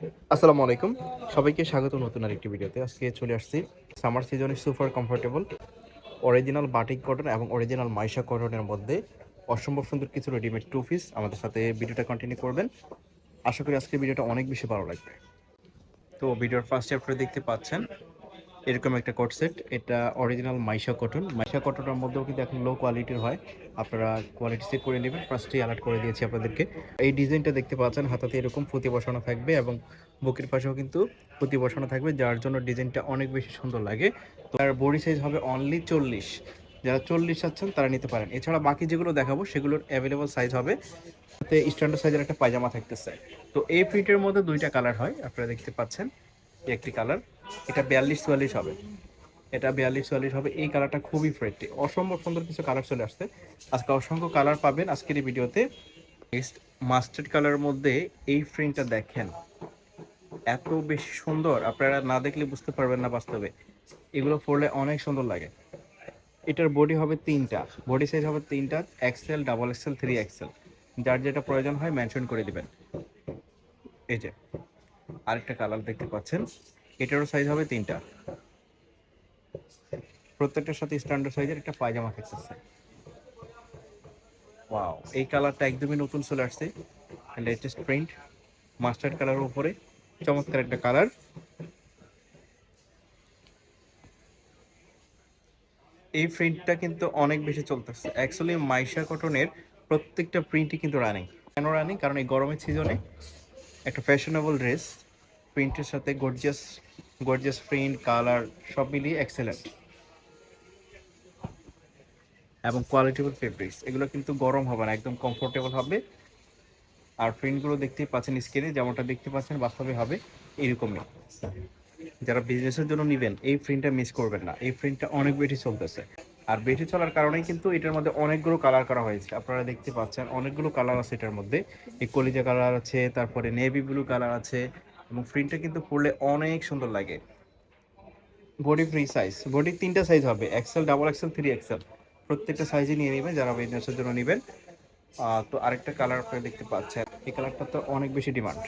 আসসালামু আলাইকুম, সবাইকে স্বাগত নতুন আরেকটি ভিডিওতে। আজকে চলে আসছি সামার সিজনে super comfortable original batik cotton এবং অরিজিনাল মাইশা কটনের মধ্যে অসম্ভব সুন্দর কিছু রেডিমেড টু পিস। আমাদের সাথে ভিডিওটা কন্টিনিউ করবেন। আশা করি আজকের ভিডিওটা অনেক বেশি ভালো লাগবে। তো ভিডিওর ফার্স্ট চ্যাপ্টারে দেখতে পাচ্ছেন এরকম একটা কোট সেট। এটা অরিজিনাল মাইশা কটন। মাইশা কটনের মধ্যেও কিন্তু এখন লো কোয়ালিটির হয়, আপনারা কোয়ালিটি চেক করে নেবেন। ফার্স্টেই অ্যালার্ট করে দিয়েছি আপনাদেরকে। এই ডিজাইনটা দেখতে পাচ্ছেন হাতাতে এরকম পুঁতি বসানো থাকবে এবং বুকের পাশেও কিন্তু পুঁতি বসানো থাকবে, যার জন্য ডিজাইনটা অনেক বেশি সুন্দর লাগে। তো আর বডি সাইজ হবে অনলি 40। যারা 40 চাচ্ছেন তারা নিতে পারেন। এছাড়া বাকি যেগুলো দেখাবো সেগুলোর অ্যাভেলেবল সাইজ হবে। স্ট্যান্ডার্ড সাইজের একটা পায়জামা থাকতেছে। তো এই প্রিন্টের মধ্যে দুইটা কালার হয়, আপনারা দেখতে পাচ্ছেন। একটি কালার, এটা 42-44 হবে। এটা 42-44 হবে। এই কালারটা খুবই ফ্রেন্ডলি, অসম্ভব সুন্দর কিছু কালার চলে আসছে আজকে। অসংখ্য কালার পাবেন আজকের এই ভিডিওতে। নেক্সট মাস্টার্ড কালারের মধ্যে এই প্রিন্টটা দেখেন, এত বেশি সুন্দর, আপনারা না দেখলে বুঝতে পারবেন না বাস্তবে। এগুলো পরলে অনেক সুন্দর লাগে। এটার বডি হবে তিনটা, বডি সাইজ হবে তিনটা, এক্সেল, ডাবল এক্সেল, 3XL। যার যেটা প্রয়োজন হয় মেনশন করে দিবেন। এই যে আরেকটা কালার দেখতে পাচ্ছেন, এটারও সাইজ হবে তিনটা। প্রত্যেকটার সাথে স্ট্যান্ডার্ড সাইজের একটা পায়জামা থাকতেছে। ওয়াও, এই কালারটা একদমই নতুন চলে আসছে, লেটেস্ট প্রিন্ট, মাস্টার্ড কালারের উপরে চমৎকার একটা কালার। এই প্রিন্টটা কিন্তু অনেক বেশি চলতেছে অ্যাকচুয়ালি। মাইশা কটনের প্রত্যেকটা প্রিন্টই কিন্তু রানিং। কেন রানিং? কারণ এই গরমের সিজনে একটা ফ্যাশনেবল ড্রেস প্রিন্টের সাথে গর্জিয়াস গর্জিয়াস প্রিন্ট, কালার সব মিলিয়ে এক্সেলেন্ট এবং কোয়ালিটিফুল ফেব্রিক্স। এগুলো কিন্তু গরম হবে না, একদম কমফোর্টেবল হবে। আর প্রিন্টগুলো দেখতেই পাচ্ছেন স্ক্রিনে, যেমনটা দেখতে পাচ্ছেন বাস্তবে হবে এরকমই। যারা বিজনেসের জন্য নেবেন এই প্রিন্টটা মিস করবেন না, এই প্রিন্টটা অনেক বেশি চলতেছে। আর বেশি চলার কারণেই কিন্তু এটার মধ্যে অনেকগুলো কালার করা হয়েছে, আপনারা দেখতে পাচ্ছেন অনেকগুলো কালার আছে এটার মধ্যে। এই কলিজা কালার আছে, তারপরে নেভি ব্লু কালার আছে, এবং প্রিন্টটা কিন্তু পরলে অনেক সুন্দর লাগে। বডি ফ্রি সাইজ, বডি তিনটা সাইজ হবে, এক্সেল, ডাবল এক্সেল, 3XL। প্রত্যেকটা সাইজে নিয়ে নেবেন যারা বিজনেসের জন্য নেবেন। তো আরেকটা কালার আপনারা দেখতে পাচ্ছেন, এই কালারটা তো অনেক বেশি ডিমান্ড।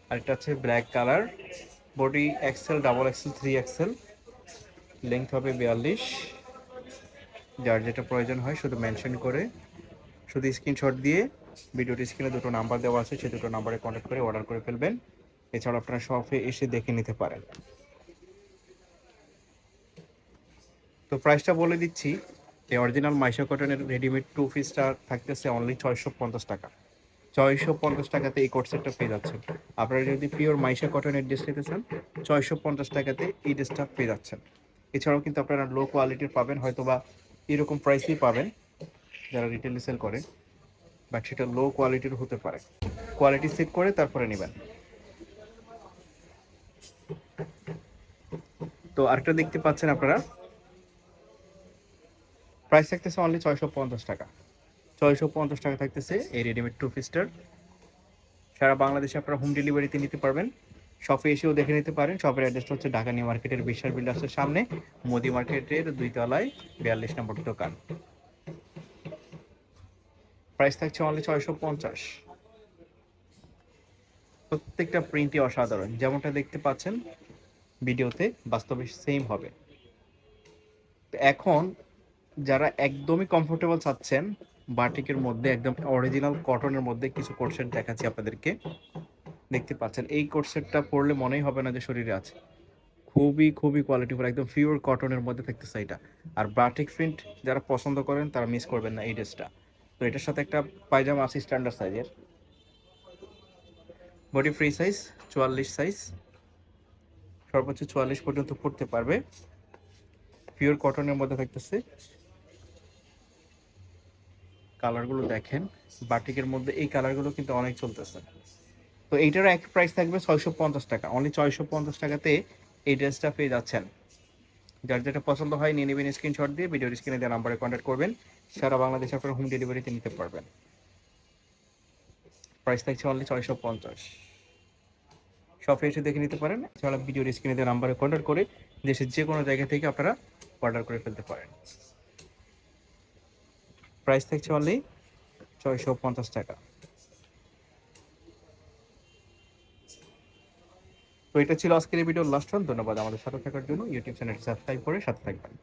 আরেকটা আছে black colour, body XL, double XL, 3XL, length হবে 42। যার যেটা প্রয়োজন হয় শুধু মেনশন করে, শুধু স্ক্রিনশট দিয়ে ভিডিওটি স্ক্রিনে দুটো নাম্বার দেওয়া আছে, সেই দুটো নাম্বারে কন্ট্যাক্ট করে অর্ডার করে ফেলবেন। এছাড়া আপনারা শপে এসে দেখে নিতে পারেন। তো প্রাইসটা বলে দিচ্ছি, এই অরিজিনাল মাইশা কটনের রেডিমেড টু পিসটা থাকতেছে অনলি 650 টাকা। 650 টাকাতে এই কোট সেটটা পেয়ে যাচ্ছেন। আপনারা যদি পিওর মাইশা কটনের ড্রেস নিতে চান, 650 টাকাতে এই ড্রেসটা পেয়ে যাচ্ছেন। এছাড়াও কিন্তু আপনারা লো কোয়ালিটির পাবেন, হয়তো বা এরকম প্রাইসেই পাবেন যারা রিটেলে সেল করে, বাট সেটা লো কোয়ালিটির হতে পারে। কোয়ালিটি চেক করে তারপরে নেবেন। তো আরেকটা দেখতে পাচ্ছেন আপনারা, প্রাইস থাকতেছে অনলি 650 টাকা। 650 টাকা থাকতেছে এই রেডিমেড টু পিসটার। সারা বাংলাদেশে আপনারা হোম ডেলিভারিতে নিতে পারবেন। শপে এসেও দেখে নিতে পারেন। শপের অ্যাড্রেসটা হচ্ছে ঢাকা নিউ মার্কেটের বিশাল বিল্ডার্সের সামনে, মোদি মার্কেটের 2 তলায় 42 নম্বর দোকান। প্রাইস থাকছে অনলি 650। প্রত্যেকটা প্রিন্টই অসাধারণ, যেমনটা দেখতে পাচ্ছেন ভিডিওতে বাস্তবে সেম হবে। তো এখন যারা একদমই কমফোর্টেবল চাচ্ছেন বাটিকের মধ্যে, একদম অরিজিনাল কটনের মধ্যে কিছু কোটসেট দেখাচ্ছি আপনাদেরকে। দেখতে পাচ্ছেন এই কোটসেটটা পরলে মনেই হবে না যে শরীরে আছে। খুবই খুবই কোয়ালিটিফুল, একদম পিওর কটনের মধ্যে থাকতেছে এটা। আর বাটিক প্রিন্ট যারা পছন্দ করেন তারা মিস করবেন না এই ড্রেসটা। তো এটার সাথে একটা পায়জামা আছে স্ট্যান্ডার্ড সাইজের, বডি ফ্রি সাইজ 44 সাইজ, সর্বোচ্চ 44 পর্যন্ত পড়তে পারবে। পিওর কটনের মধ্যে থাকতেছে। কালারগুলো দেখেন, বাটিকের মধ্যে এই কালারগুলো কিন্তু অনেক চলতেছে। তো এইটারও এক প্রাইস থাকবে 650 টাকা। অনলি 650 টাকাতে এই ড্রেসটা পেয়ে যাচ্ছেন। যার যেটা পছন্দ হয় নিয়ে নেবেন, স্ক্রিনশট দিয়ে ভিডিওর স্ক্রিনে দেওয়া নাম্বারে কন্ট্যাক্ট করবেন। সারা বাংলাদেশে আপনারা হোম ডেলিভারিতে নিতে পারবেন। প্রাইস থাকছে অনলি 650। শপে এসে দেখে নিতে পারেন। এছাড়া ভিডিওর স্ক্রিনে দেওয়া নাম্বারে কন্ট্যাক্ট করে দেশের যে কোনো জায়গা থেকে আপনারা অর্ডার করে ফেলতে পারেন। প্রাইস থাকছে অনলি 650 টাকা। তো এটা ছিল আজকের এই ভিডিওর লাস্ট ওয়ান। ধন্যবাদ আমাদের সাথে থাকার জন্য। ইউটিউব চ্যানেলটি সাবস্ক্রাইব করে সাথে থাকবেন।